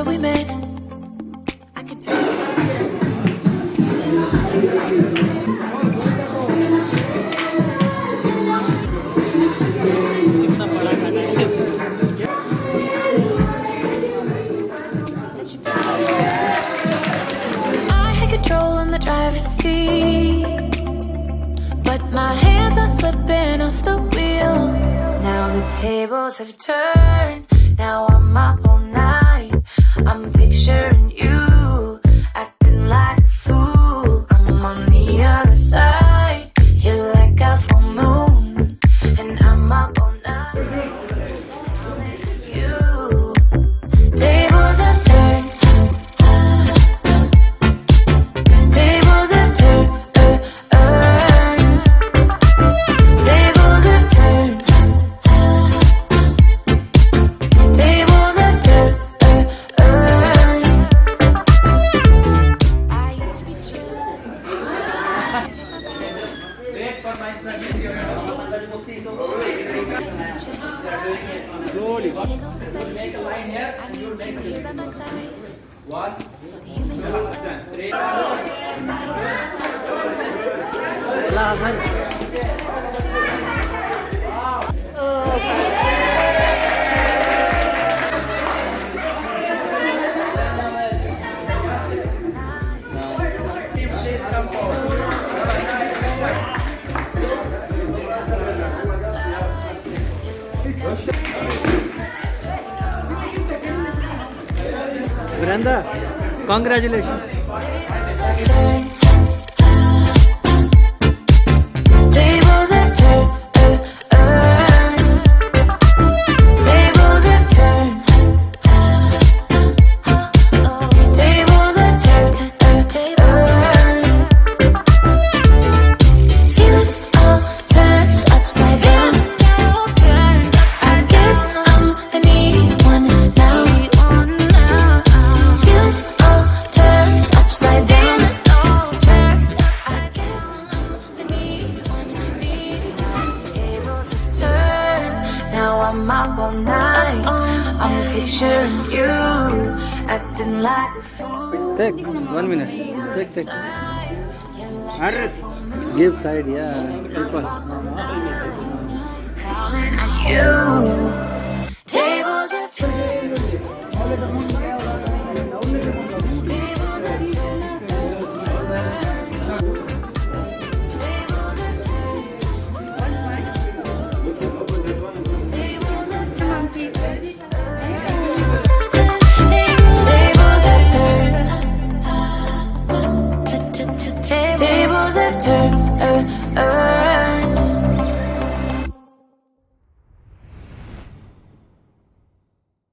where we met. I could tell. I had control in the driver's seat, but my hands are slipping off the wheel. Now the tables have turned. Now I'm up all night. I'm picturing you acting like a fool. I'm on the other side. You're like a full moon, and I'm up all night. You tables have turned. Tables have turned. Tables have turned. Tables have turned. I used to be chill. Slowly. I need you here by my side. One. You make me smile. Three. Brenda, congratulations. Tables have turned. Tables have turned. Tables have turned. Feelings all turned upside down. I guess I'm the needy one now. Feelings all turned upside down. I guess I'm the needy one. Tables have turned. Now I'm up all night. I'm picturing you acting like a fool. Take 1 minute. Take. Address. Give side, yeah. People. Counting on you. Tables have turned. Tables have turned. Tables have turned. Tables have turned. Tables have turned. Tables have turned.